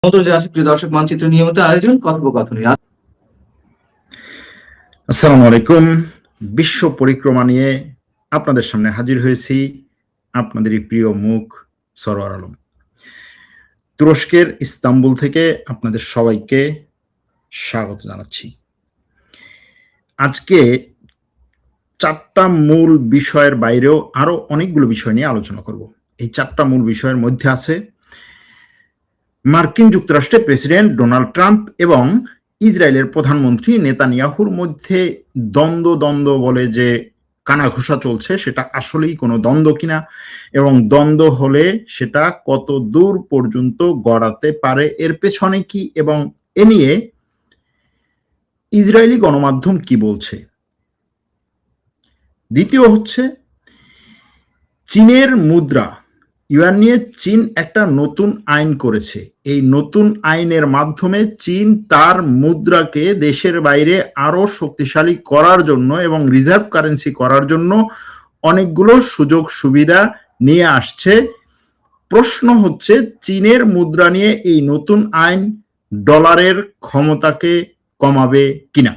প্রিয় দর্শক মানচিত্র নিয়মিত আয়োজন কথোপকথনী। আসসালামু আলাইকুম। বিশ্ব পরিক্রমা নিয়ে আপনাদের সামনে হাজির হয়েছি, আপনাদেরই প্রিয় মুখ সরোয়ার আলম। তুরস্কের ইস্তাম্বুল থেকে আপনাদের সবাইকে স্বাগত জানাচ্ছি। আজকে 4টা মূল বিষয়ের বাইরেও আরো অনেকগুলো বিষয় নিয়ে আলোচনা করব। এই 4টা মূল বিষয়ের মধ্যে আছে মার্কিন যুক্তরাষ্ট্রের প্রেসিডেন্ট ডোনাল্ড ট্রাম্প এবং ইসরায়েলের প্রধানমন্ত্রী নেতানিয়াহুর মধ্যে দ্বন্দ্ব বলে যে কানাঘুষা চলছে, সেটা আসলেই কোনো দ্বন্দ্ব কিনা, এবং দ্বন্দ্ব হলে সেটা কত দূর পর্যন্ত গড়াতে পারে, এর পেছনে কি, এবং এ নিয়ে ইসরায়েলি গণমাধ্যম কি বলছে। দ্বিতীয় হচ্ছে চীনের মুদ্রা ইউয়ান নিয়ে চীন একটা নতুন আইন করেছে। এই নতুন আইনের মাধ্যমে চীন তার মুদ্রাকে দেশের বাইরে আরো শক্তিশালী করার জন্য এবং রিজার্ভ কারেন্সি করার জন্য অনেকগুলো সুযোগ সুবিধা নিয়ে আসছে। প্রশ্ন হচ্ছে চীনের মুদ্রা নিয়ে এই নতুন আইন ডলারের ক্ষমতাকে কমাবে কিনা।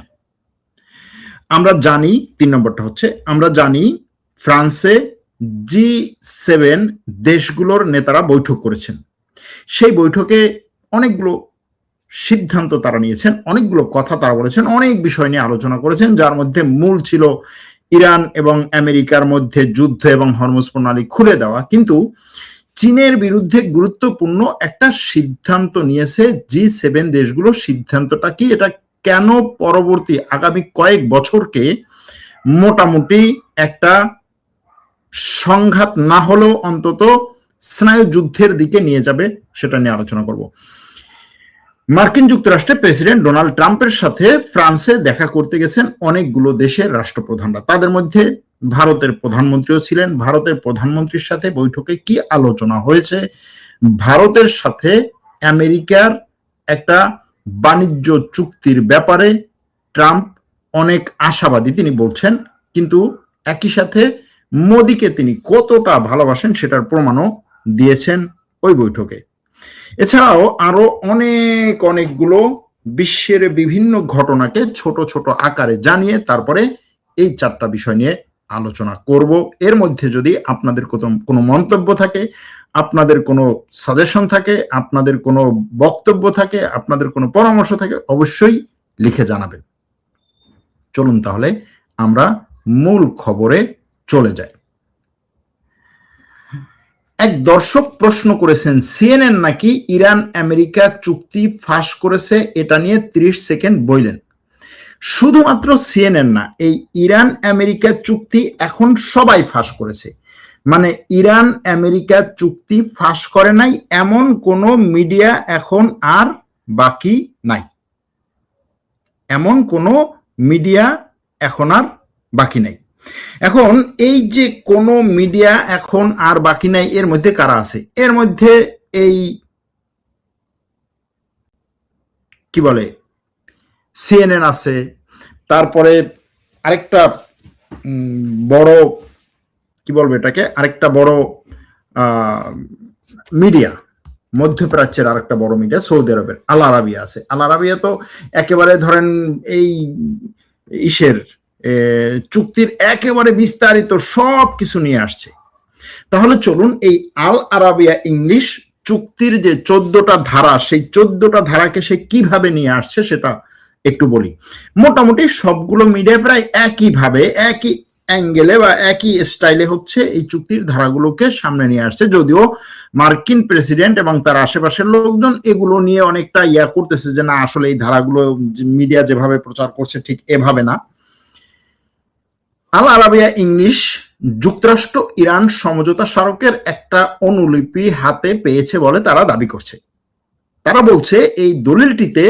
আমরা জানি 3 নম্বরটা হচ্ছে আমরা জানি ফ্রান্সে G7 দেশগুলোর নেতারা বৈঠক করেছেন। সেই বৈঠকে অনেকগুলো সিদ্ধান্ত তারা নিয়েছেন, অনেকগুলো কথা তারা বলেছেন, অনেক বিষয় নিয়ে আলোচনা করেছেন, যার মধ্যে মূল ছিল ইরান এবং আমেরিকার মধ্যে যুদ্ধ এবং হরমুজ প্রণালী খুলে দেওয়া। কিন্তু চীনের বিরুদ্ধে গুরুত্বপূর্ণ একটা সিদ্ধান্ত নিয়েছে G7 দেশগুলো। সিদ্ধান্তটা কি, এটা কেন পরবর্তী আগামী কয়েক বছরকে মোটামুটি একটা সংঘাত না হলেও অন্তত স্নায়ু যুদ্ধের দিকে নিয়ে যাবে, সেটা নিয়ে আলোচনা করব। মার্কিন যুক্তরাষ্ট্রের প্রেসিডেন্ট ডোনাল্ড ট্রাম্পের সাথে ফ্রান্সে দেখা করতে গেছেন অনেকগুলো দেশের রাষ্ট্রপ্রধানরা, তাদের মধ্যে ভারতের প্রধানমন্ত্রীও ছিলেন। ভারতের প্রধানমন্ত্রীর সাথে বৈঠকে কি আলোচনা হয়েছে? ভারতের সাথে আমেরিকার একটা বাণিজ্য চুক্তির ব্যাপারে ট্রাম্প অনেক আশাবাদী, তিনি বলছেন, কিন্তু একই সাথে মোদিকে তিনি কতটা ভালোবাসেন সেটার প্রমাণও দিয়েছেন ওই বৈঠকে। এছাড়াও আরো অনেকগুলো বিশ্বের বিভিন্ন ঘটনাকে ছোট ছোট আকারে জানিয়ে তারপরে এই 4টা বিষয় নিয়ে আলোচনা করব। এর মধ্যে যদি আপনাদের কোনো মন্তব্য থাকে, আপনাদের কোনো সাজেশন থাকে, আপনাদের কোনো বক্তব্য থাকে, আপনাদের কোনো পরামর্শ থাকে, অবশ্যই লিখে জানাবেন। চলুন তাহলে আমরা মূল খবরে চলে যাই। এক দর্শক প্রশ্ন করেছেন সিএনএন নাকি ইরান আমেরিকা চুক্তি ফাঁস করেছে, এটা নিয়ে 30 সেকেন্ড বললেন। শুধুমাত্র সিএনএন না, এই ইরান আমেরিকা চুক্তি এখন সবাই ফাঁস করেছে। মানে ইরান আমেরিকা চুক্তি ফাঁস করে নাই এমন কোনো মিডিয়া এখন আর বাকি নাই, এমন কোনো মিডিয়া এখন আর বাকি নাই। এখন এই যে কোন মিডিয়া এখন আর বাকি নাই, এর মধ্যে কারা আছে? এর মধ্যে এই কি বলে সিএনএন আছে, তারপরে আরেকটা বড় কি বলবো এটাকে, আরেকটা বড় মিডিয়া, মধ্যপ্রাচ্যের আরেকটা বড় মিডিয়া সৌদি আরবের আল আরাবিয়া আছে। আল আরাবিয়া তো একেবারে ধরেন এই ইসের চুক্তির একেবারে বিস্তারিত সব কিছু নিয়ে আসছে। তাহলে চলুন এই আল আরাবিয়া ইংলিশ চুক্তির যে 14টা ধারা, সেই 14টা ধারাকে সে কিভাবে নিয়ে আসছে সেটা একটু বলি। মোটামুটি সবগুলো মিডিয়া প্রায় একইভাবে, একই অ্যাঙ্গেলে বা একই স্টাইলে হচ্ছে এই চুক্তির ধারাগুলোকে সামনে নিয়ে আসছে। যদিও মার্কিন প্রেসিডেন্ট এবং তার আশেপাশের লোকজন এগুলো নিয়ে অনেকটা করতেছে যে না, আসলে এই ধারাগুলো মিডিয়া যেভাবে প্রচার করছে ঠিক এভাবে না। আল আরাবিয়া ইংলিশ যুক্তরাষ্ট্র ইরান সমঝোতা স্মারকের একটা অনুলিপি হাতে পেয়েছে বলে তারা দাবি করছে। তারা বলছে এই দলিলটিতে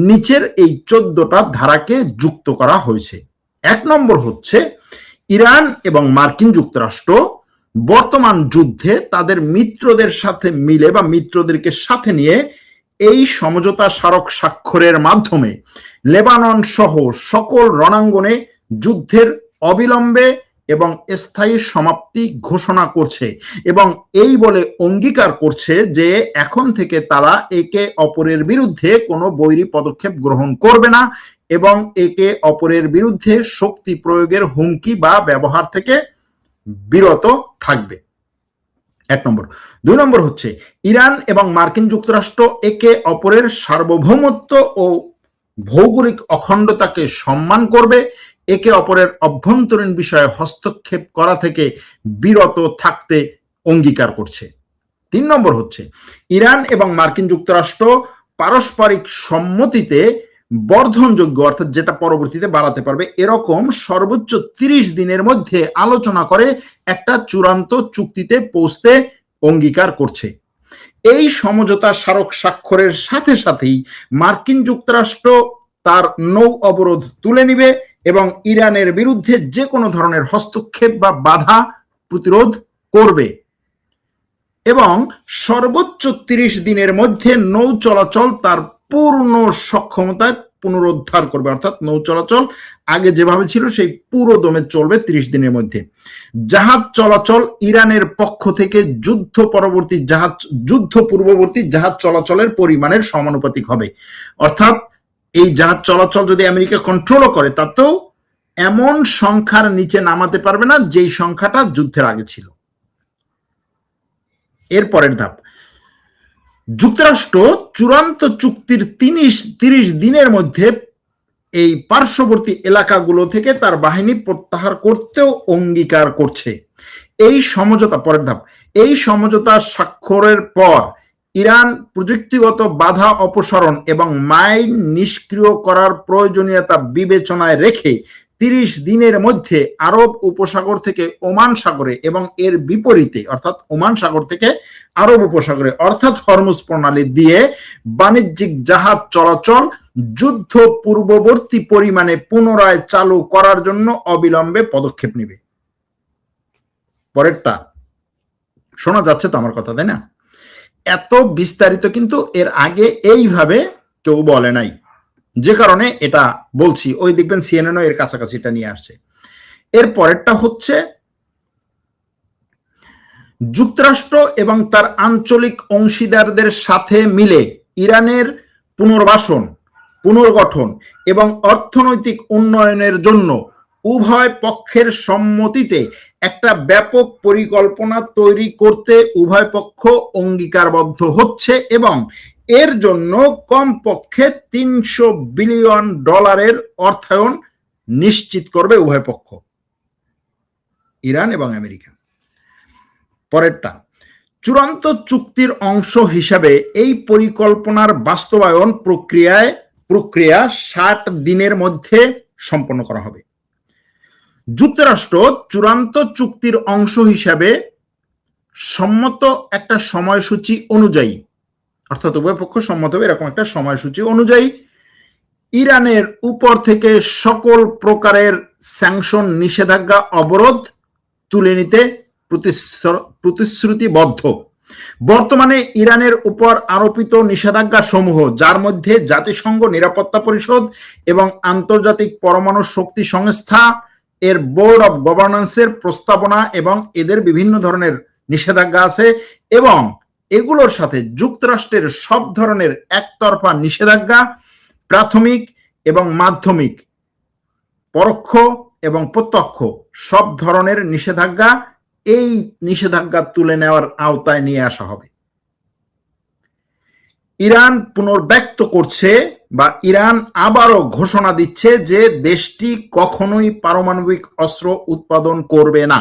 নিচের এই 14টা ধারাকে যুক্ত করা হয়েছে। 1 নম্বর হচ্ছে ইরান এবং মার্কিন যুক্তরাষ্ট্র বর্তমান যুদ্ধে তাদের মিত্রদের সাথে মিলে বা মিত্রদেরকে সাথে নিয়ে এই সমঝোতা স্মারক স্বাক্ষরের মাধ্যমে লেবানন সহ সকল রণাঙ্গনে যুদ্ধের অবিলম্বে এবং স্থায়ী সমাপ্তি ঘোষণা করছে এবং এই বলে অঙ্গীকার করছে যে এখন থেকে তারা একে অপরের বিরুদ্ধে কোনো বৈরী পদক্ষেপ গ্রহণ করবে না এবং একে অপরের বিরুদ্ধে শক্তি প্রয়োগের হুমকি বা ব্যবহার থেকে বিরত থাকবে। 1 নম্বর। 2 নম্বর হচ্ছে ইরান এবং মার্কিন যুক্তরাষ্ট্র একে অপরের সার্বভৌমত্ব ও ভৌগোলিক অখণ্ডতাকে সম্মান করবে, একে অপরের অভ্যন্তরীণ বিষয়ে হস্তক্ষেপ করা থেকে বিরত থাকতে অঙ্গীকার করছে। 3 নম্বর হচ্ছে ইরান এবং মার্কিন যুক্তরাষ্ট্র পারস্পরিক সম্মতিতে বর্ধনযোগ্য অর্থাৎ যেটা পরবর্তীতে বাড়াতে পারবে এরকম সর্বোচ্চ 30 দিনের মধ্যে আলোচনা করে একটা চূড়ান্ত চুক্তিতে পৌঁছতে অঙ্গীকার করছে। এই সমঝোতা স্মারক স্বাক্ষরের সাথে সাথেই মার্কিন যুক্তরাষ্ট্র তার নৌ অবরোধ তুলে নিবে এবং ইরানের বিরুদ্ধে যে কোনো ধরনের হস্তক্ষেপ বা বাধা প্রতিরোধ করবে এবং সর্বোচ্চ 30 দিনের মধ্যে নৌ চলাচল তার পূর্ণ সক্ষমতায় পুনরুদ্ধার করবে, অর্থাৎ নৌ চলাচল আগে যেভাবে ছিল সেই পুরো দমে চলবে 30 দিনের মধ্যে। জাহাজ চলাচল ইরানের পক্ষ থেকে যুদ্ধ পূর্ববর্তী জাহাজ চলাচলের পরিমাণের সমানুপাতিক হবে, অর্থাৎ এই জাহাজ চলাচল যদি আমেরিকা কন্ট্রোলও করে তাতেও এমন সংখ্যার নিচে নামাতে পারবে না যেই সংখ্যাটা যুদ্ধের আগে ছিল। এরপরের ধাপ, যুক্তরাষ্ট্র চূড়ান্ত চুক্তির 30 দিনের মধ্যে এই পার্শ্ববর্তী এলাকাগুলো থেকে তার বাহিনী প্রত্যাহার করতেও অঙ্গীকার করছে। এই সমঝোতা, পরের ধাপ, এই সমঝোতা স্বাক্ষরের পর ইরান প্রযুক্তিগত বাধা অপসারণ এবং মাইন নিষ্ক্রিয় করার প্রয়োজনীয়তা বিবেচনায় রেখে 30 দিনের মধ্যে আরব উপসাগর থেকে ওমান সাগরে এবং এর বিপরীতে অর্থাৎ ওমান সাগর থেকে আরব উপসাগরে অর্থাৎ হরমুজ প্রণালী দিয়ে বাণিজ্যিক জাহাজ চলাচল যুদ্ধ পূর্ববর্তী পরিমাণে পুনরায় চালু করার জন্য অবিলম্বে পদক্ষেপ নেবে। পরেরটা শোনা যাচ্ছে তো আমার কথা, তাই না? এত বিস্তারিত কিন্তু এর আগে এইভাবে কেউ বলে নাই, যে কারণে এটা বলছি। ওই দেখবেন সিএনএনও এর কাছাকাছি এটা নিয়ে আসছে। এর পরেরটা হচ্ছে যুক্তরাষ্ট্র এবং তার আঞ্চলিক অংশীদারদের সাথে মিলে ইরানের পুনর্বাসন, পুনর্গঠন এবং অর্থনৈতিক উন্নয়নের জন্য উভয় পক্ষের সম্মতিতে একটা ব্যাপক পরিকল্পনা তৈরি করতে উভয় পক্ষ অঙ্গীকারবদ্ধ হচ্ছে এবং এর জন্য কমপক্ষে $300 বিলিয়ন অর্থায়ন নিশ্চিত করবে উভয় পক্ষ, ইরান এবং আমেরিকা। পরেরটা, চূড়ান্ত চুক্তির অংশ হিসাবে এই পরিকল্পনার বাস্তবায়ন প্রক্রিয়া 60 দিনের মধ্যে সম্পন্ন করা হবে। যুক্তরাষ্ট্র চূড়ান্ত চুক্তির অংশ হিসাবে সম্মত একটা সময়সূচি অনুযায়ী, অর্থাৎ উভয় পক্ষ সম্মত হবে এরকম একটা সময়সূচি অনুযায়ী ইরানের উপর থেকে সকল প্রকারের স্যাংশন, নিষেধাজ্ঞা, অবরোধ তুলে নিতে প্রতিশ্রুতিবদ্ধ। বর্তমানে ইরানের উপর আরোপিত নিষেধাজ্ঞা সমূহ, যার মধ্যে জাতিসংঘ নিরাপত্তা পরিষদ এবং আন্তর্জাতিক পরমাণু শক্তি সংস্থা এর বোর্ড অব গভর্নেন্সের প্রস্তাবনা এবং এদের বিভিন্ন ধরনের নিষেধাজ্ঞা আছে এবং এগুলোর সাথে যুক্তরাষ্ট্রের সব ধরনের একতরফা নিষেধাজ্ঞা, প্রাথমিক এবং মাধ্যমিক, পরোক্ষ এবং প্রত্যক্ষ সব ধরনের নিষেধাজ্ঞা এই নিষেধাজ্ঞা তুলে নেওয়ার আওতায় নিয়ে আসা হবে। ইরান পুনর্ব্যক্ত করছে বা ইরান আবারও ঘোষণা দিচ্ছে যে দেশটি কখনোই পারমাণবিক অস্ত্র উৎপাদন করবে না।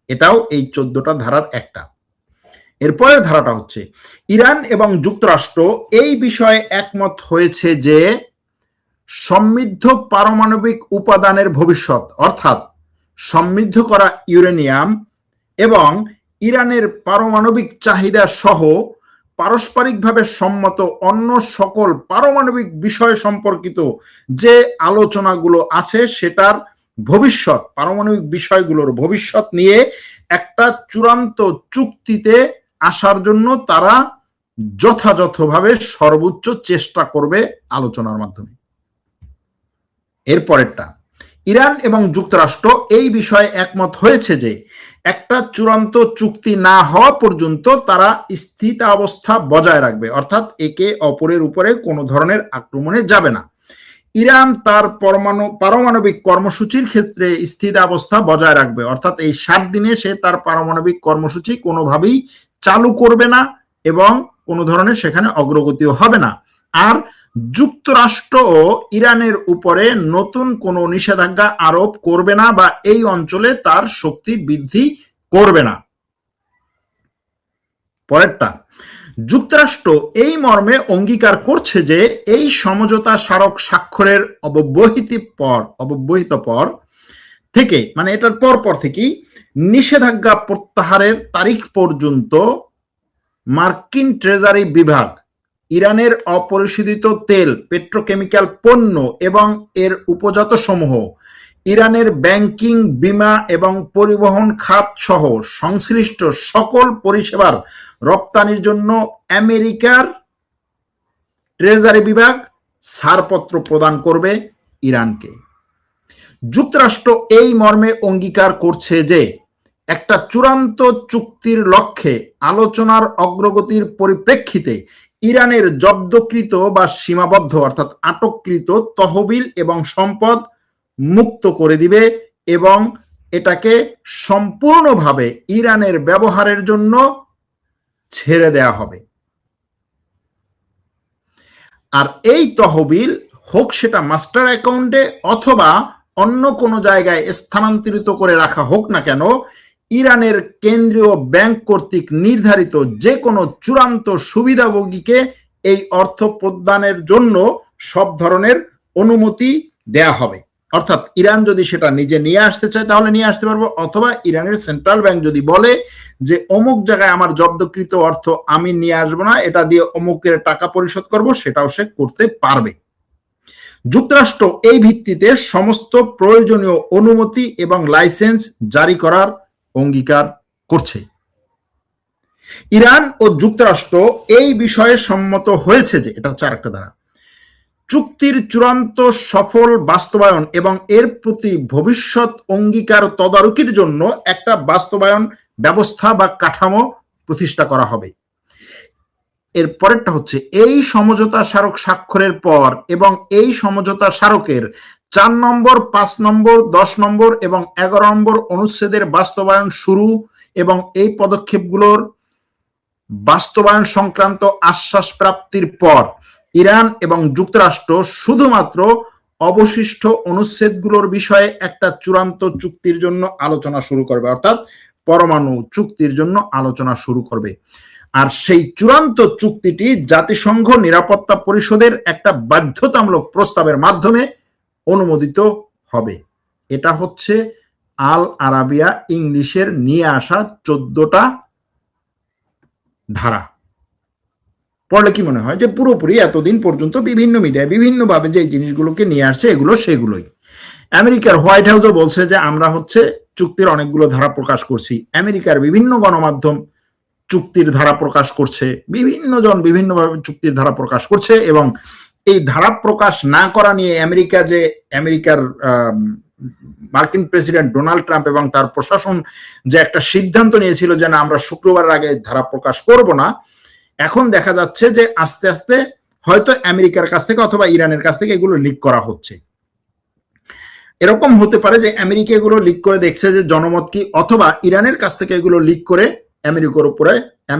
এটাও এই 14টা ধারার একটা। এরপরের ধারাটা হচ্ছে ইরান এবং যুক্তরাষ্ট্র এই বিষয়ে একমত হয়েছে যে সমৃদ্ধ পারমাণবিক উপাদানের ভবিষ্যৎ, অর্থাৎ সমৃদ্ধ করা ইউরেনিয়াম এবং ইরানের পারমাণবিক চাহিদা সহ পারস্পরিকভাবে সম্মত অন্য সকল পারমাণবিক বিষয় সম্পর্কিত যে আলোচনাগুলো আছে সেটার ভবিষ্যৎ, পারমাণবিক বিষয়গুলোর ভবিষ্যৎ নিয়ে একটা চূড়ান্ত চুক্তিতে আসার জন্য তারা যথাযথভাবে সর্বোচ্চ চেষ্টা করবে আলোচনার মাধ্যমে। এরপরেরটা, ইরান এবং যুক্তরাষ্ট্র এই বিষয়ে একমত হয়েছে যে একটা চূড়ান্ত চুক্তি না হওয়া পর্যন্ত তারা স্থিতাবস্থা বজায় রাখবে, অর্থাৎ একে অপরের উপরে কোনো ধরনের আক্রমণে যাবে না। ইরান তার পারমাণবিক কর্মসূচির ক্ষেত্রে স্থিতাবস্থা বজায় রাখবে, অর্থাৎ এই 7 দিনে সে তার পারমাণবিক কর্মসূচি কোনোভাবেই চালু করবে না এবং কোনো ধরনের সেখানে অগ্রগতিও হবে না। আর যুক্তরাষ্ট্র ও ইরানের উপরে নতুন কোনো নিষেধাজ্ঞা আরোপ করবে না বা এই অঞ্চলে তার শক্তি বৃদ্ধি করবে না। পরেরটা, যুক্তরাষ্ট্র এই মর্মে অঙ্গীকার করছে যে এই সমঝোতা স্মারক স্বাক্ষরের অব্যবহিত পর থেকে, মানে এটার পর থেকেই নিষেধাজ্ঞা প্রত্যাহারের তারিখ পর্যন্ত মার্কিন ট্রেজারি বিভাগ ইরানের অপরিশোধিত তেল, পেট্রোকেমিক্যাল পণ্য এবং এর উপজাত সমূহ, ইরানের ব্যাংকিং, বীমা এবং পরিবহন খাত সহ সংশ্লিষ্ট সকল পরিষেবার রপ্তানির জন্য আমেরিকার ট্রেজারি বিভাগ ছাড়পত্র প্রদান করবে ইরানকে। যুক্তরাষ্ট্র এই মর্মে অঙ্গীকার করছে যে একটা চূড়ান্ত চুক্তির লক্ষ্যে আলোচনার অগ্রগতির পরিপ্রেক্ষিতে ইরানের জব্দকৃত বা সীমাবদ্ধ অর্থাৎ আটককৃত তহবিল এবং সম্পদ মুক্ত করে দিবে এবং এটাকে সম্পূর্ণভাবে ইরানের ব্যবহারের জন্য ছেড়ে দেয়া হবে। আর এই তহবিল হোক সেটা মাস্টার অ্যাকাউন্টে অথবা অন্য কোনো জায়গায় স্থানান্তরিত করে রাখা হোক না কেন, ইরানের কেন্দ্রীয় ব্যাংক কর্তৃক নির্ধারিত যে কোনো চূড়ান্ত সুবিধাভোগীকে এই অর্থ প্রদানের জন্য সব ধরনের অনুমতি দেয়া হবে। অর্থাৎ ইরান যদি সেটা নিজে নিয়ে আসতে চায় তাহলে নিয়ে আসতে পারবো, অথবা ইরানের সেন্ট্রাল ব্যাংক যদি বলে যে অমুক জায়গায় আমার জব্দকৃত অর্থ আমি নিয়ে আসবো না, এটা দিয়ে অমুকের টাকা পরিশোধ করব, সেটাও সে করতে পারবে। যুক্তরাষ্ট্র এই ভিত্তিতে সমস্ত প্রয়োজনীয় অনুমতি এবং লাইসেন্স জারি করার অঙ্গীকার করছে। ইরান ও যুক্তরাষ্ট্র এই বিষয়ে সম্মত হয়েছে যে, এটা হচ্ছে আরেকটা ধারা, চুক্তির চূড়ান্ত সফল বাস্তবায়ন এবং এর প্রতি ভবিষ্যৎ অঙ্গীকার তদারকির জন্য একটা বাস্তবায়ন ব্যবস্থা বা কাঠামো প্রতিষ্ঠা করা হবে। এর পরেরটা হচ্ছে, এই সমঝোতা স্মারক স্বাক্ষরের পর এবং এই সমঝোতা স্মারকের 4 নম্বর, 5 নম্বর, 10 নম্বর এবং 11 নম্বর অনুচ্ছেদের বাস্তবায়ন শুরু এবং এই পদক্ষেপগুলোর বাস্তবায়ন সংক্রান্ত আশ্বাস প্রাপ্তির পর ইরান এবং যুক্তরাষ্ট্র শুধুমাত্র অবশিষ্ট অনুচ্ছেদগুলোর বিষয়ে একটা চূড়ান্ত চুক্তির জন্য আলোচনা শুরু করবে, অর্থাৎ পরমাণু চুক্তির জন্য আলোচনা শুরু করবে। আর সেই চূড়ান্ত চুক্তিটি জাতিসংঘ নিরাপত্তা পরিষদের একটা বাধ্যতামূলক প্রস্তাবের মাধ্যমে অনুমোদিত হবে। এটা হচ্ছে আল আরাবিয়া ইংলিশের নিয়ে আসা 14টা ধারা। পড়লে কি মনে হয় যে পুরোপুরি এতদিন পর্যন্ত বিভিন্ন মিডিয়ায় বিভিন্নভাবে যে জিনিসগুলোকে নিয়ে আসছে এগুলো সেগুলোই। আমেরিকার হোয়াইট হাউসও বলছে যে আমরা হচ্ছে চুক্তির অনেকগুলো ধারা প্রকাশ করছি। আমেরিকার বিভিন্ন গণমাধ্যম চুক্তির ধারা প্রকাশ করছে, বিভিন্ন জন বিভিন্নভাবে চুক্তির ধারা প্রকাশ করছে এবং এই ধারা প্রকাশ না করা নিয়ে আমেরিকার মার্কিন প্রেসিডেন্ট ডোনাল্ড ট্রাম্প এবং তার প্রশাসন যে একটা সিদ্ধান্ত নিয়েছিল যে না আমরা শুক্রবারের আগে ধারা প্রকাশ করব না, এখন দেখা যাচ্ছে যে আস্তে আস্তে হয়তো আমেরিকার কাছ থেকে অথবা ইরানের কাছ থেকে এগুলো লিক করা হচ্ছে। এরকম হতে পারে যে আমেরিকা এগুলো লিক করে দেখছে যে জনমত কি, অথবা ইরানের কাছ থেকে এগুলো লিক করে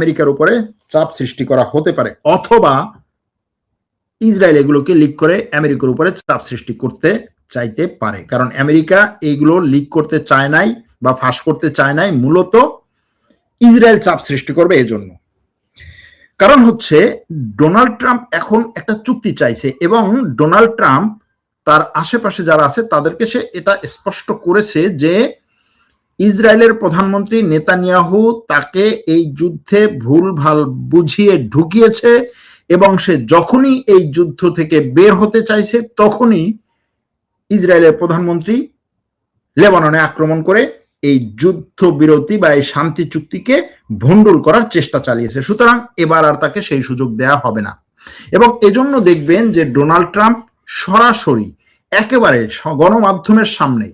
আমেরিকার উপরে চাপ সৃষ্টি করা হতে পারে, অথবা ইসরায়েল এগুলোকে লিক করে আমেরিকার উপরে চাপ সৃষ্টি করতে চাইতে পারে। কারণ আমেরিকা এইগুলো লিক করতে চায় নাই বা ফাঁস করতে চায় নাই, মূলত ইসরায়েল চাপ সৃষ্টি করবে এজন্য। কারণ হচ্ছে ডোনাল্ড ট্রাম্প এখন একটা চুক্তি চাইছে এবং ডোনাল্ড ট্রাম্প তার আশেপাশে যারা আছে তাদেরকে সে এটা স্পষ্ট করেছে যে ইসরায়েলের প্রধানমন্ত্রী নেতানিয়াহু তাকে এই যুদ্ধে ভুলভাল বুঝিয়ে ঢুকিয়েছে এবং সে যখনই এই যুদ্ধ থেকে বের হতে চাইছে তখনই ইসরায়েলের প্রধানমন্ত্রী লেবাননে আক্রমণ করে এই যুদ্ধ বিরতি বা এই শান্তি চুক্তিকে ভণ্ডুল করার চেষ্টা চালিয়েছে। সুতরাং এবার আর তাকে সেই সুযোগ দেয়া হবে না এবং এজন্য দেখবেন যে ডোনাল্ড ট্রাম্প সরাসরি একেবারে গণমাধ্যমের সামনে,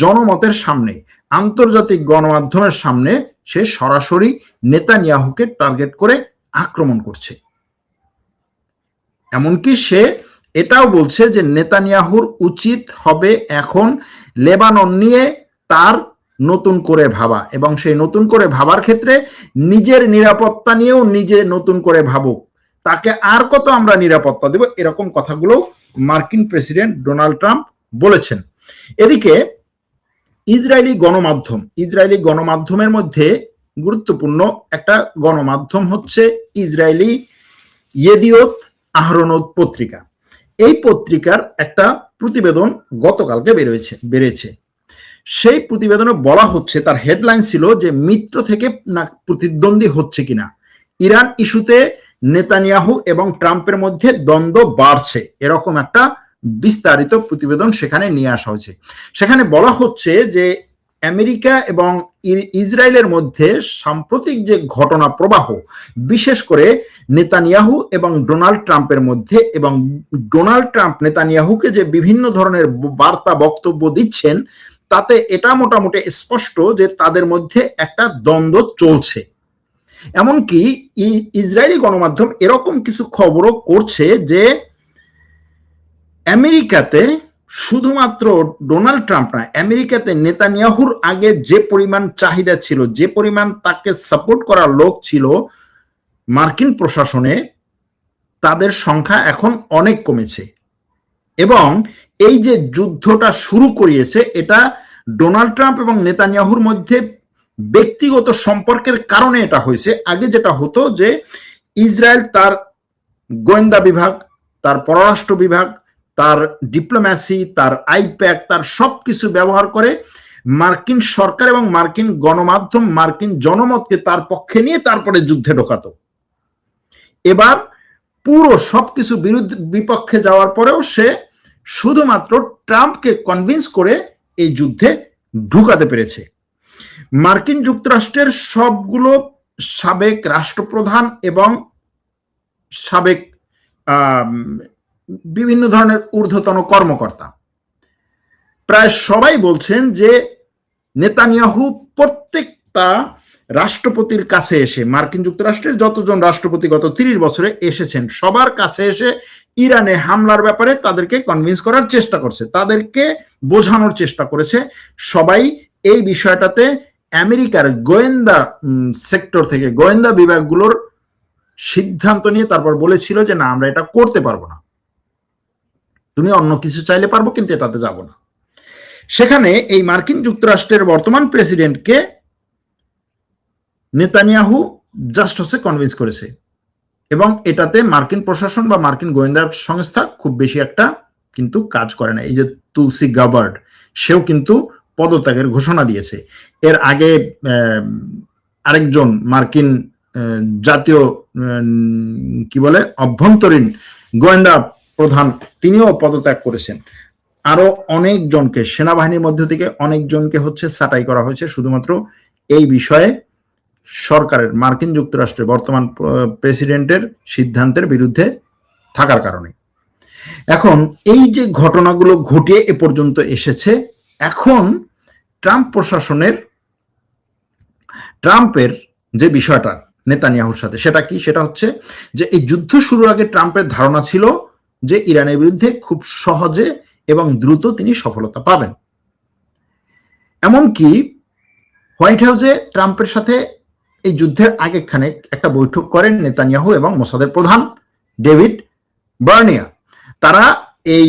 জনমতের সামনে, আন্তর্জাতিক গণমাধ্যমের সামনে সে সরাসরি নেতানিয়াহুকে টার্গেট করে আক্রমণ করছে। এমনকি সে এটাও বলছে যে নেতানিয়াহুর উচিত হবে এখন লেবানন নিয়ে তার নতুন করে ভাবা, এবং সেই নতুন করে ভাবার ক্ষেত্রে নিজের নিরাপত্তা নিয়েও নিজে নতুন করে ভাবুক, তাকে আর কত আমরা নিরাপত্তা দেব, এরকম কথাগুলো মার্কিন প্রেসিডেন্ট ডোনাল্ড ট্রাম্প বলেছেন। এদিকে ইসরায়েলি গণমাধ্যমের মধ্যে গুরুত্বপূর্ণ একটা গণমাধ্যম হচ্ছে ইসরায়েলি ইয়েদিওত আহরোনোত পত্রিকা। এই পত্রিকার একটা প্রতিবেদন গতকালকে বেরিয়েছে। সেই প্রতিবেদনে বলা হচ্ছে, তার হেডলাইন ছিল যে মিত্র থেকে না প্রতিদ্বন্দ্বী হচ্ছে কিনা, ইরান ইস্যুতে নেতানিয়াহু এবং ট্রাম্পের মধ্যে দ্বন্দ্ব বাড়ছে, এরকম একটা বিস্তারিত প্রতিবেদন সেখানে নিয়ে আসা হয়েছে। সেখানে বলা হচ্ছে যে আমেরিকা এবং ইসরায়েলের মধ্যে সাম্প্রতিক যে ঘটনা প্রবাহ, বিশেষ করে নেতানিয়াহু এবং ডোনাল্ড ট্রাম্পের মধ্যে, এবং ডোনাল্ড ট্রাম্প নেতানিয়াহুকে যে বিভিন্ন ধরনের বার্তা বক্তব্য দিচ্ছেন, তাতে এটা মোটামুটি স্পষ্ট যে তাদের মধ্যে একটা দ্বন্দ্ব চলছে। এমনকি ইসরায়েলি গণমাধ্যম এরকম কিছু খবরও করছে যে আমেরিকাতে শুধুমাত্র ডোনাল্ড ট্রাম্প না, আমেরিকাতে নেতানিয়াহুর আগে যে পরিমাণ চাহিদা ছিল, যে পরিমাণ তাকে সাপোর্ট করার লোক ছিল মার্কিন প্রশাসনে, তাদের সংখ্যা এখন অনেক কমেছে। এবং এই যে যুদ্ধটা শুরু করিয়েছে, এটা ডোনাল্ড ট্রাম্প এবং নেতানিয়াহুর মধ্যে ব্যক্তিগত সম্পর্কের কারণে এটা হয়েছে। আগে যেটা হতো যে ইসরায়েল তার গোয়েন্দা বিভাগ, তার পররাষ্ট্র বিভাগ, তার ডিপ্লোম্যাসি, তার আইপ্যাক, তার সবকিছু ব্যবহার করে মার্কিন সরকার এবং মার্কিন গণমাধ্যম, মার্কিন জনমতকে তার পক্ষে নিয়ে তারপরে যুদ্ধে ঢোকাতো। এবার পুরো সবকিছু বিপক্ষে যাওয়ার পরেও সে শুধুমাত্র ট্রাম্পকে কনভিন্স করে এই যুদ্ধে ঢুকাতে পেরেছে। মার্কিন যুক্তরাষ্ট্রের সবগুলো সাবেক রাষ্ট্রপ্রধান এবং সাবেক বিভিন্ন ধরনের ঊর্ধ্বতন কর্মকর্তা প্রায় সবাই বলছেন যে নেতানিয়াহু প্রত্যেকটা রাষ্ট্রপতির কাছে এসে, মার্কিন যুক্তরাষ্ট্রের যতজন রাষ্ট্রপতি গত 30 বছরে এসেছেন, সবার কাছে এসে ইরানে হামলার ব্যাপারে তাদেরকে কনভিন্স করার চেষ্টা করছে, তাদেরকে বোঝানোর চেষ্টা করেছে। সবাই এই বিষয়টাতে আমেরিকার গোয়েন্দা সেক্টর থেকে, গোয়েন্দা বিভাগগুলোর সিদ্ধান্ত নিয়ে তারপর বলেছিল যে না, আমরা এটা করতে পারবো না, তুমি অন্য কিছু চাইলে পারবো, কিন্তু এটাতে যাব না। সেখানে এই মার্কিন যুক্তরাষ্ট্রের বর্তমান প্রেসিডেন্টকে নেতানিয়াহু জাস্ট হচ্ছে কনভিন্স করেছে, এবং এটাতে মার্কিন প্রশাসন বা মার্কিন গোয়েন্দা সংস্থা খুব বেশি একটা কিন্তু কাজ করে না। এই যে তুলসি গাবার্ড, সেও কিন্তু পদত্যাগের ঘোষণা দিয়েছে। এর আগে আরেকজন মার্কিন জাতীয় কি বলে অভ্যন্তরীণ গোয়েন্দা প্রধান, তিনিও পদত্যাগ করেছেন। আরো অনেকজনকে, সেনাবাহিনীর মধ্য থেকে অনেকজনকে হচ্ছে ছাঁটাই করা হয়েছে শুধুমাত্র এই বিষয়ে সরকারের, মার্কিন যুক্তরাষ্ট্রের বর্তমান প্রেসিডেন্টের সিদ্ধান্তের বিরুদ্ধে থাকার কারণে। এখন এই যে ঘটনাগুলো ঘটিয়ে এ পর্যন্ত এসেছে, এখন ট্রাম্প প্রশাসনের, ট্রাম্পের যে বিষয়টা নেতানিয়াহুর সাথে, সেটা কি? সেটা হচ্ছে যে এই যুদ্ধ শুরুর আগে ট্রাম্পের ধারণা ছিল যে ইরানের বিরুদ্ধে খুব সহজে এবং দ্রুত তিনি সফলতা পাবেন। এমনকি হোয়াইট হাউসে ট্রাম্পের সাথে এই যুদ্ধের আগেখানে একটা বৈঠক করেন নেতানিয়াহু এবং মোসাদের প্রধান ডেভিড বার্নিয়া। তারা এই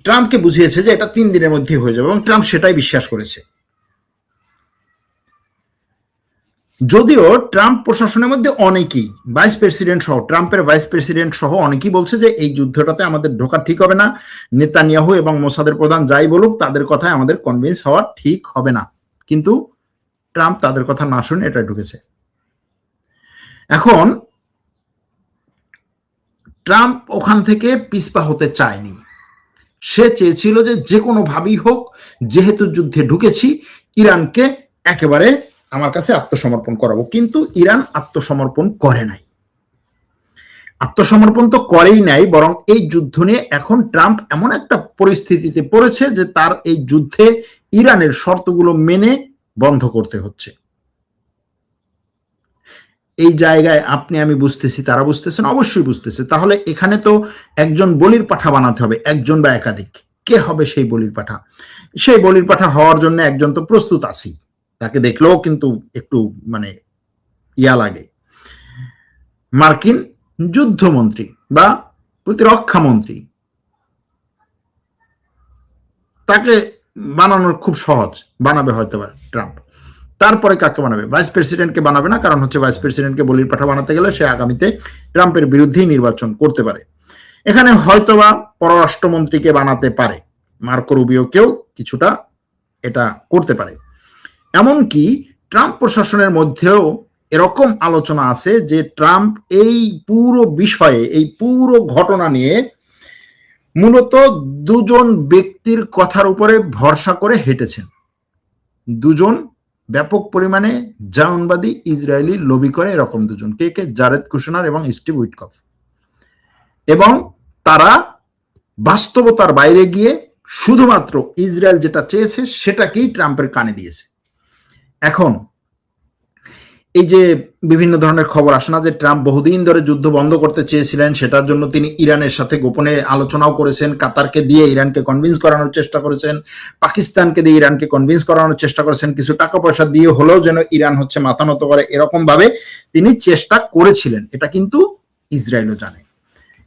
ট্রাম্পকে বুঝিয়েছে যে এটা 3 দিনের মধ্যে হয়ে যাবে, এবং ট্রাম্প সেটাই বিশ্বাস করেছে। যদিও ট্রাম্প প্রশাসনের মধ্যে অনেকেই, ভাইস প্রেসিডেন্ট সহ, ট্রাম্পের ভাইস প্রেসিডেন্ট সহ অনেকেই বলছে যে এই যুদ্ধটাতে আমাদের ঢোকা ঠিক হবে না, নেতানিয়াহু এবং মোসাদের প্রধান যাই বলুক তাদের কথায় আমাদের কনভিন্স হওয়া ঠিক হবে না, কিন্তু ট্রাম্প তাদের কথা না শুনে এটা ঢুকেছে। এখন ট্রাম্প ওখান থেকে পিছপা হতে চায়নি, সে চেয়েছিল যে যে কোনো ভাবেই হোক, যেহেতু যুদ্ধে ঢুকেছি, ইরানকে একেবারে আমার কাছে আত্মসমর্পণ করাবো, কিন্তু ইরান আত্মসমর্পণ করে নাই। আত্মসমর্পণ তো করেই নাই, বরং এই যুদ্ধ নিয়ে এখন ট্রাম্প এমন একটা পরিস্থিতিতে পড়েছে যে তার এই যুদ্ধে ইরানের শর্তগুলো মেনে বন্ধ করতে হচ্ছে। এই জায়গায় আপনি আমি বুঝতেছি, তারা বুঝতেছেন, অবশ্যই বুঝতেছে। তাহলে এখানে তো একজন বলির পাঠা বানাতে হবে, একজন বা একাধিক। কে হবে সেই বলির পাঠা? সেই বলির পাঠা হওয়ার জন্য একজন তো প্রস্তুত আছি, তাকে দেখলেও কিন্তু একটু মানে ইয়া লাগে। মার্কিন যুদ্ধমন্ত্রী বা প্রতিরক্ষা মন্ত্রী, তাকে বানানোর খুব সহজ, বানাবে হয়তো ট্রাম্প। তারপরে কাকে বানাবে? ভাইস প্রেসিডেন্টকে বানাবে না, কারণ হচ্ছে ভাইস প্রেসিডেন্টকে বলির পাঠা বানাতে গেলে সে আগামীতে ট্রাম্পের বিরুদ্ধেই নির্বাচন করতে পারে। এখানে হয়তোবা পররাষ্ট্রমন্ত্রীকে বানাতে পারে, মার্কো রুবিওকেও কিছুটা এটা করতে পারে। এমনকি ট্রাম্প প্রশাসনের মধ্যেও এরকম আলোচনা আছে যে ট্রাম্প এই পুরো বিষয়ে, এই পুরো ঘটনা নিয়ে মূলত দুজন ব্যক্তির কথার উপরে ভরসা করে হেঁটেছেন। দুজন ব্যাপক পরিমাণে জায়নবাদী ইসরায়েলি লবি করে, এরকম দুজন। কে কে? জারেদ কুশনার এবং স্টিভ উইটকফ। এবং তারা বাস্তবতার বাইরে গিয়ে শুধুমাত্র ইসরায়েল যেটা চেয়েছে সেটাকেই ট্রাম্পের কানে দিয়েছে। এখন এই যে বিভিন্ন ধরনের খবর আসে না যে ট্রাম্প বহুদিন ধরে যুদ্ধ বন্ধ করতে চেয়েছিলেন, সেটার জন্য তিনি ইরানের সাথে গোপনে আলোচনাও করেছেন, কাতারকে দিয়ে ইরানকে কনভিন্স করানোর চেষ্টা করেছেন, পাকিস্তানকে দিয়ে ইরানকে কনভিন্স করানোর চেষ্টা করেছেন, কিছু টাকা পয়সা দিয়ে হলেও যেন ইরান হচ্ছে মাথা নত করে, এরকম ভাবে তিনি চেষ্টা করেছিলেন। এটা কিন্তু ইসরায়েলও জানে,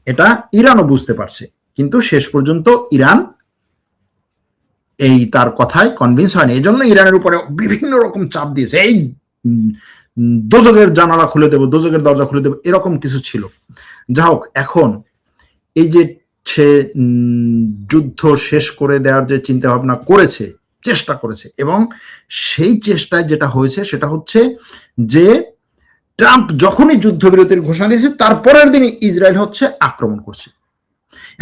এটা ইরানও বুঝতে পারছে, কিন্তু শেষ পর্যন্ত ইরান এই তার কথায় কনভিন্স হয়নি। এই জন্য ইরানের উপরে বিভিন্ন রকম চাপ দিয়েছে, এই দোজকের জানালা খুলে দেবো, দোজকের দরজা খুলে দেবো, এরকম কিছু ছিল। যা হোক, এখন এই যে সে যুদ্ধ শেষ করে দেওয়ার যে চিন্তা ভাবনা করেছে, চেষ্টা করেছে, এবং সেই চেষ্টায় যেটা হয়েছে সেটা হচ্ছে যে ট্রাম্প যখনই যুদ্ধবিরতির ঘোষণা দিয়েছে তারপরের দিনই ইসরায়েল হচ্ছে আক্রমণ করছে।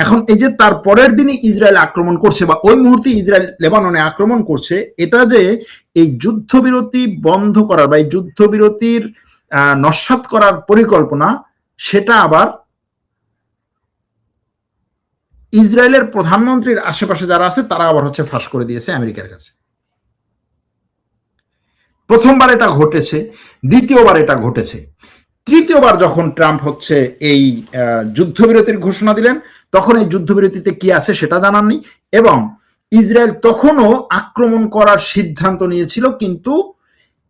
এখন এই যে তার পরের দিনই ইসরায়েল আক্রমণ করছে বা ওই মুহূর্তে ইসরায়েল লেবাননে আক্রমণ করছে, এটা যে এই যুদ্ধবিরতি বন্ধ করার বা এই যুদ্ধবিরতির নস্যাৎ করার পরিকল্পনা, সেটা আবার ইসরায়েলের প্রধানমন্ত্রীর আশেপাশে যারা আছে তারা আবার হচ্ছে ফাঁস করে দিয়েছে আমেরিকার কাছে। প্রথমবার এটা ঘটেছে, দ্বিতীয়বার এটা ঘটেছে, তৃতীয়বার যখন ট্রাম্প হচ্ছে এই যুদ্ধবিরতির ঘোষণা দিলেন, তখন এই যুদ্ধবিরতিতে কি আছে সেটা জানাননি, এবং ইসরায়েল তখনও আক্রমণ করার সিদ্ধান্ত নিয়েছিল, কিন্তু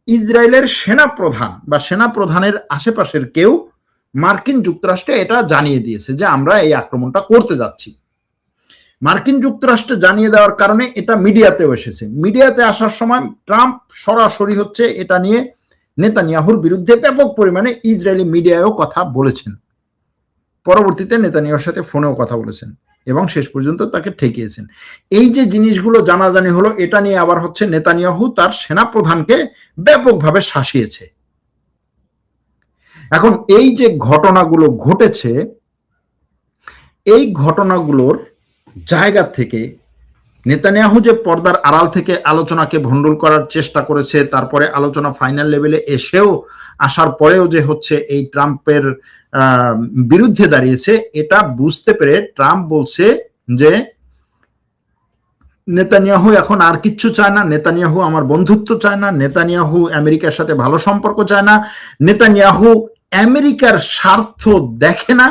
ইসরায়েলের সেনাপ্রধান বা সেনাপ্রধানের আশেপাশের কেউ মার্কিন যুক্তরাষ্ট্রে এটা জানিয়ে দিয়েছে যে আমরা এই আক্রমণটা করতে যাচ্ছি। মার্কিন যুক্তরাষ্ট্রে জানিয়ে দেওয়ার কারণে এটা মিডিয়াতেও এসেছে। মিডিয়াতে আসার সময় ট্রাম্প সরাসরি হচ্ছে এটা নিয়ে নেতানিয়াহুর বিরুদ্ধে ব্যাপক পরিমাণে ইসরায়েলি মিডিয়ায়ও কথা বলেছেন, পরবর্তীতে নেতানিয়াহুর সাথে ফোনেও কথা বলেছেন এবং শেষ পর্যন্ত তাকে ঠেকিয়েছেন। এই যে জিনিসগুলো জানাজানি হলো, এটা নিয়ে আবার হচ্ছে নেতানিয়াহু তার সেনাপ্রধানকে ব্যাপকভাবে শাসিয়েছে। এখন এই যে ঘটনাগুলো ঘটেছে, এই ঘটনাগুলোর জায়গা থেকে নেতানিয়াহু যে পর্দার আড়াল থেকে আলোচনাকে ভণ্ডুল করার চেষ্টা করেছে, তারপরে আলোচনা ফাইনাল লেভেলে এসেও আসার পরেও যে হচ্ছে এই ট্রাম্পের বিরুদ্ধে দাঁড়িয়েছে, এটা বুঝতে পেরে ট্রাম্প বলছে যে নেতানিয়াহু এখন আর কিচ্ছু চায় না, নেতানিয়াহু আমার বন্ধুত্ব চায় না, নেতানিয়াহু আমেরিকার সাথে ভালো সম্পর্ক চায় না, নেতানিয়াহু আমেরিকার স্বার্থ দেখে না,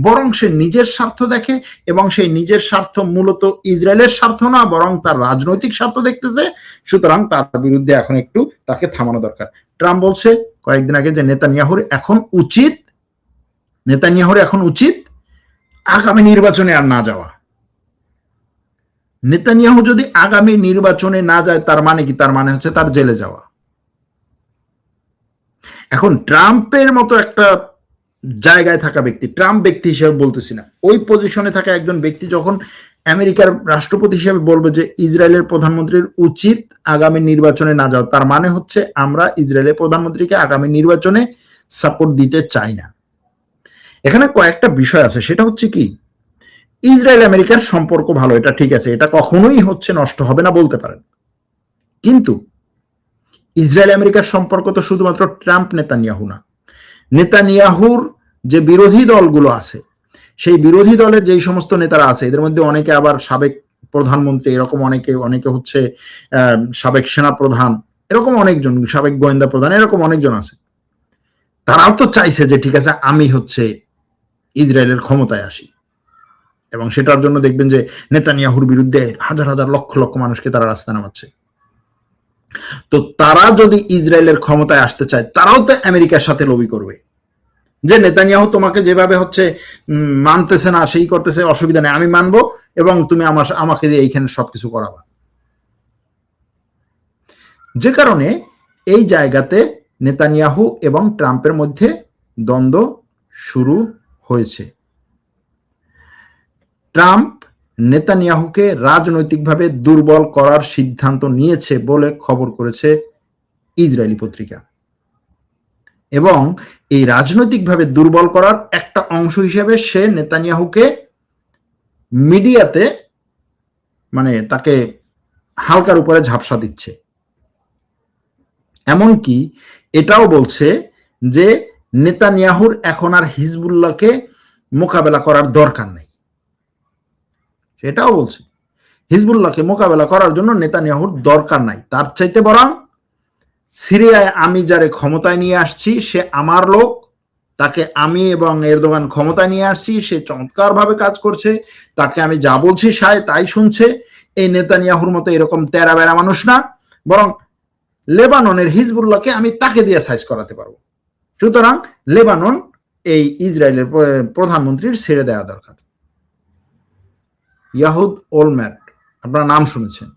বরং সে নিজের স্বার্থ দেখে, এবং সেই নিজের স্বার্থ মূলত ইসরায়েলের স্বার্থ না, বরং তার রাজনৈতিক স্বার্থ দেখতেছে। সুতরাং তার বিরুদ্ধে এখন একটু তাকে থামানো দরকার। ট্রাম্প বলছে কয়েকদিন আগে যে নেতানিয়াহুর এখন উচিত আগামী নির্বাচনে আর না যাওয়া। নেতানিয়াহু যদি আগামী নির্বাচনে না যায় তার মানে কি? তার মানে হচ্ছে তার জেলে যাওয়া। এখন ট্রাম্পের মতো একটা জায়গায় থাকা ব্যক্তি, ট্রাম্প ব্যক্তি হিসেবে বলতেছি না, ওই পজিশনে থাকা একজন ব্যক্তি যখন আমেরিকার রাষ্ট্রপতি হিসেবে বলবে যে ইসরায়েলের প্রধানমন্ত্রীর উচিত আগামী নির্বাচনে না যাওয়া, তার মানে হচ্ছে আমরা ইসরায়েলের প্রধানমন্ত্রীকে আগামী নির্বাচনে সাপোর্ট দিতে চাই না। এখানে কয়েকটা বিষয় আছে, সেটা হচ্ছে কি, ইসরায়েল আমেরিকার সম্পর্ক ভালো, এটা ঠিক আছে, এটা কখনোই হচ্ছে নষ্ট হবে না বলতে পারেন, কিন্তু ইসরায়েল আমেরিকার সম্পর্ক তো শুধুমাত্র ট্রাম্প নেতানিয়াহু না, নেতানিয়াহুর যে বিরোধী দলগুলো আছে, সেই বিরোধী দলের যেই সমস্ত নেতারা আছে, এদের মধ্যে অনেকে আবার সাবেক প্রধানমন্ত্রী, এরকম অনেকে হচ্ছে সাবেক সেনা প্রধান, এরকম অনেকজন, সাবেক গোয়েন্দা প্রধান, এরকম অনেকজন আছে। তারাও তো চাইছে যে ঠিক আছে আমি হচ্ছে ইসরায়েলের ক্ষমতায় আসি, এবং সেটার জন্য দেখবেন যে নেতানিয়াহুর বিরুদ্ধে হাজার হাজার লক্ষ লক্ষ মানুষকে তারা রাস্তা নামাচ্ছে। তো তারা যদি ইসরায়েলের ক্ষমতায় আসতে চায়, তারাও তো আমেরিকার সাথে লবি করবে যে নেতানিয়াহু তোমাকে যেভাবে হচ্ছে মানতেছে না, সেই করতেছে, অসুবিধা নেই, আমি মানবো এবং তুমি আমাকে দিয়ে এইখানে সবকিছু করাবা। যে কারণে এই জায়গাতে নেতানিয়াহু এবং ট্রাম্পের মধ্যে দ্বন্দ্ব শুরু হয়েছে। ট্রাম্প নেতানিয়াহুকে রাজনৈতিকভাবে দুর্বল করার সিদ্ধান্ত নিয়েছে বলে খবর করেছে ইসরায়েলি পত্রিকা, এবং এই রাজনৈতিকভাবে দুর্বল করার একটা অংশ হিসেবে সে নেতানিয়াহুকে মিডিয়াতে মানে তাকে হালকার উপরে ঝাপসা দিচ্ছে। এমনকি এটাও বলছে যে নেতানিয়াহুর এখন আর হিজবুল্লাহকে মোকাবেলা করার দরকার নেই। সেটাও বলছে হিজবুল্লাহকে মোকাবেলা করার জন্য নেতানিয়াহুর দরকার নাই, তার চাইতে বরং সিরিয়ায় আমি যারে ক্ষমতায় নিয়ে আসছি সে আমার লোক, তাকে আমি এবং এরদোগান ক্ষমতায় নিয়ে আসছি, সে চমৎকার ভাবে কাজ করছে, তাকে আমি যা বলছি তাই শুনছে। এই নেতানিয়াহুর মতো এরকম তেরা বেড়া মানুষ না, বরং লেবাননের হিজবুল্লাহকে আমি তাকে দিয়ে সাইজ করাতে পারবো। সুতরাং লেবানন এই ইসরায়েলের প্রধানমন্ত্রীর ছেড়ে দেওয়া দরকার। ইয়াহুদ ওলম্যাট, আপনারা নাম শুনেছেন,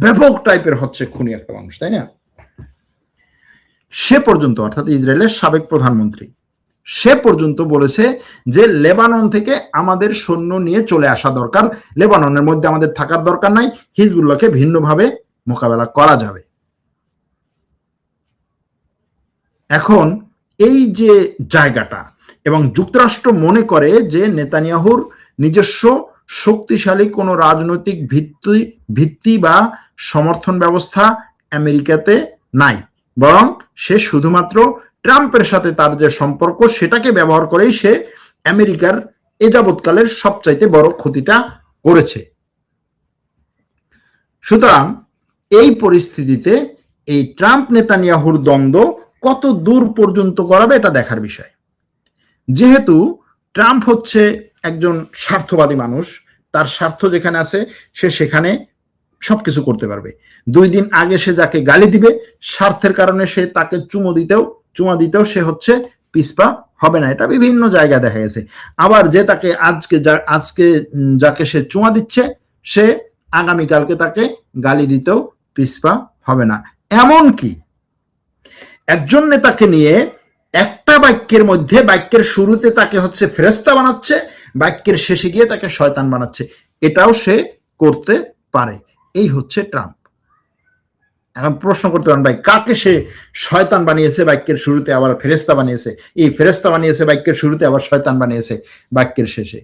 ব্যাপক টাইপের হচ্ছে খুনি একটা মানুষ, তাই না? সে পর্যন্ত, অর্থাৎ ইসরায়েলের সাবেক প্রধানমন্ত্রী, সে পর্যন্ত বলেছে যে লেবানন থেকে আমাদের সৈন্য নিয়ে চলে আসা দরকার, লেবাননের মধ্যে আমাদের থাকার দরকার নাই, হিজবুল্লাহকে ভিন্নভাবে মোকাবেলা করা যাবে। এখন এই যে জায়গাটা, এবং যুক্তরাষ্ট্র মনে করে যে নেতানিয়াহুর নিজস্ব শক্তিশালী কোনো রাজনৈতিক ভিত্তি বা সমর্থন ব্যবস্থা আমেরিকাতে নাই, বরং সে শুধুমাত্র ট্রাম্পের সাথে তার যে সম্পর্ক সেটাকে ব্যবহার করেই সে আমেরিকার এ যাবৎকালের সবচাইতে বড় ক্ষতিটা করেছে। সুতরাং এই পরিস্থিতিতে এই ট্রাম্প নেতানিয়াহুর দ্বন্দ্ব কত দূর পর্যন্ত গড়াবে এটা দেখার বিষয়। যেহেতু ট্রাম্প হচ্ছে একজন স্বার্থবাদী মানুষ, তার স্বার্থ যেখানে আছে সে সেখানে সবকিছু করতে পারবে। 2 দিন আগে সে যাকে গালি দিবে, স্বার্থের কারণে সে তাকে চুমা দিতেও সে হচ্ছে পিছপা হবে না, এটা বিভিন্ন জায়গায় দেখা গেছে। আবার যে তাকে আজকে যাকে সে চুমা দিচ্ছে, সে আগামীকালকে তাকে গালি দিতেও পিছপা হবে না। এমনকি একজন নেতাকে নিয়ে একটা বাক্যের মধ্যে, বাক্যের শুরুতে তাকে হচ্ছে ফেরেশতা বানাচ্ছে, বাক্যের শেষে গিয়ে তাকে শয়তান বানাচ্ছে, এটাও সে করতে পারে। এই হচ্ছে ট্রাম্প। এখন প্রশ্ন করতে পারেন, ভাই কাকে সে শয়তান বানিয়েছে বাক্যের শুরুতে, আবার ফেরেশতা বানিয়েছে? এই ফেরেশতা বানিয়েছে বাক্যের শুরুতে, আবার শয়তান বানিয়েছে বাক্যের শেষে।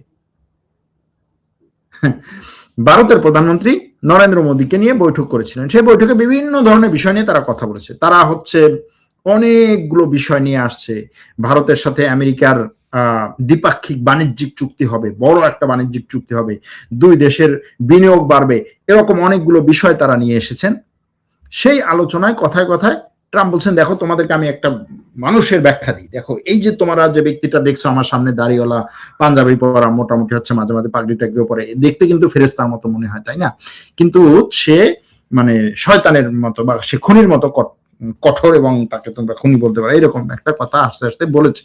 ভারতের প্রধানমন্ত্রী নরেন্দ্র মোদীকে নিয়ে বৈঠক করেছিলেন, সেই বৈঠকে বিভিন্ন ধরনের বিষয় নিয়ে তারা কথা বলেছে। তারা হচ্ছে অনেকগুলো বিষয় নিয়ে আসছে। ভারতের সাথে আমেরিকার দ্বিপাক্ষিক বাণিজ্যিক চুক্তি হবে, বড় একটা বাণিজ্যিক চুক্তি হবে, 2 দেশের বিনিয়োগ বাড়বে, এরকম অনেকগুলো বিষয় তারা নিয়ে এসেছেন। সেই আলোচনায় কথায় কথায় ট্রাম্প বলছেন, দেখো তোমাদেরকে আমি একটা মানুষের ব্যাখ্যা দিই, দেখো এই যে তোমরা যে ব্যক্তিটা দেখছো আমার সামনে, দাড়িওয়ালা, পাঞ্জাবি পরা, মোটামুটি হচ্ছে মাঝে মাঝে পাগড়ি টাগড়ি পরে, দেখতে কিন্তু ফেরেশতার মতো মনে হয়, তাই না? কিন্তু সে মানে শয়তানের মতো বা সে খুনির মতো কঠোর, এবং তাকে তোমরা খুনি বলতে পারো, এরকম একটা কথা আস্তে আস্তে বলেছে।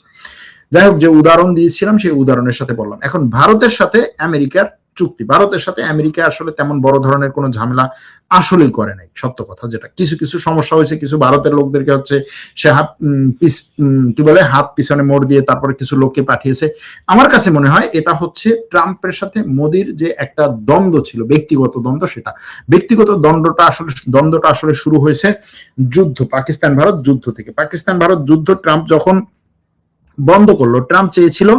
যাই হোক, যে উদাহরণ দিয়েছিলাম সেই উদাহরণের সাথে বললাম। এখন ভারতের সাথে আমেরিকার চুক্তি, ভারতের সাথে আমেরিকা আসলে তেমন বড় ধরনের কোনো ঝামেলা আসলেই করে নাই, সত্য কথা যেটা। কিছু কিছু সমস্যা হয়েছে, কিছু ভারতের লোকদেরকে হচ্ছে সে হাত পিছনে মোড় দিয়ে তারপরে কিছু লোককে পাঠিয়েছে। আমার কাছে মনে হয় এটা হচ্ছে ট্রাম্পের সাথে মোদির যে একটা দ্বন্দ্ব ছিল, ব্যক্তিগত দ্বন্দ্ব, সেটা ব্যক্তিগত দ্বন্দ্বটা আসলে শুরু হয়েছে যুদ্ধ, পাকিস্তান ভারত যুদ্ধ থেকে। পাকিস্তান ভারত যুদ্ধ ট্রাম্প যখন বন্ধ করলো। ট্রাম্প চেয়েছিল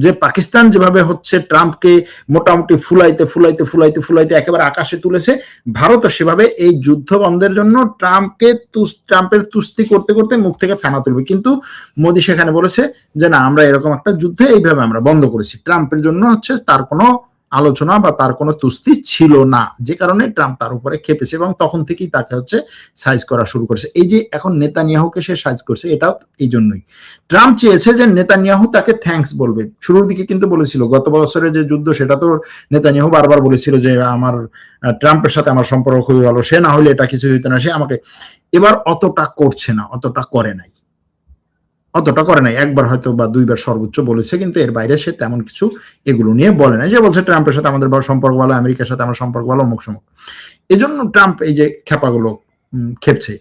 যে পাকিস্তান যেভাবে হচ্ছে ট্রাম্পকে মোটামুটি ফুলাইতে ফুলাইতে ফুলাইতে ফুলাইতে একেবারে আকাশে তুলেছে, ভারতও সেভাবে এই যুদ্ধ বন্ধের জন্য ট্রাম্পের তুস্তি করতে করতে মুখ থেকে ফেনা তুলবে। কিন্তু মোদী সেখানে বলেছে যে না, আমরা এরকম একটা যুদ্ধে এইভাবে আমরা বন্ধ করেছি। ট্রাম্পের জন্য হচ্ছে তার কোনো আলোচনা বা তার কোনো তুস্তি ছিল না, যে কারণে ট্রাম্প তার উপরে খেপেছে এবং তখন থেকেই তাকে হচ্ছে সাইজ করা শুরু করেছে। এই যে এখন নেতানিয়াহুকে সে সাইজ করছে, এটাও এই জন্যই। ট্রাম্প চেয়েছে যে নেতানিয়াহু তাকে থ্যাঙ্কস বলবে। শুরুর দিকে কিন্তু বলেছিল, গত বছরের যে যুদ্ধ সেটা তো নেতানিয়াহু বারবার বলেছিল যে আমার ট্রাম্পের সাথে আমার সম্পর্ক খুবই ভালো, সে না হলে এটা কিছু হইতো না, সে আমাকে। এবার অতটা করছে না, অতটা করে নাই। একবার হয়তো বা দুইবার সর্বোচ্চ বলেছে, কিন্তু এর বাইরে সে তেমন কিছু এগুলো নিয়ে বলে নাই। যে বলছে ট্রাম্পের সাথে আমাদের সম্পর্ক ভালো, আমেরিকার সাথে আমার সম্পর্ক ভালো, অমুক সমুক। এজন্য ট্রাম্প এই যে খেপাগুলো খেপছে।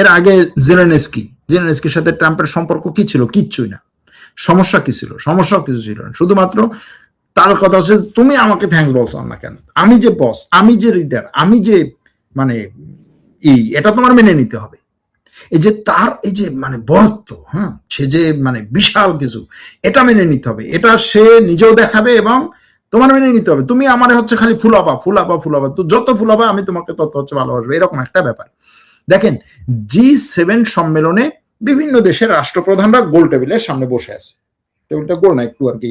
এর আগে জেলেনস্কির সাথে ট্রাম্পের সম্পর্ক কি ছিল? কিচ্ছুই না। সমস্যা কি ছিল? সমস্যাও কিছু ছিল না। শুধুমাত্র তার কথা হচ্ছে, তুমি আমাকে থ্যাঙ্কস বলছো না কেন? আমি যে বস, আমি যে লিডার, আমি যে মানে এটা তোমার মেনে নিতে হবে। এই যে তার এই যে মানে বড়ত্ব, হ্যাঁ, সে যে মানে বিশাল কিছু, এটা মেনে নিতে হবে। এটা সে নিজেও দেখাবে এবং তোমার মেনে নিতে হবে। তুমি আমার হচ্ছে খালি ফুলাবা, তো যত ফুলাবা আমি তোমাকে তত হচ্ছে ভালোবাসবো, এরকম একটা ব্যাপার। দেখেন, G7 সম্মেলনে বিভিন্ন দেশের রাষ্ট্রপ্রধানরা গোল টেবিলের সামনে বসে আছে। টেবিলটা গোল না, একটু আর কি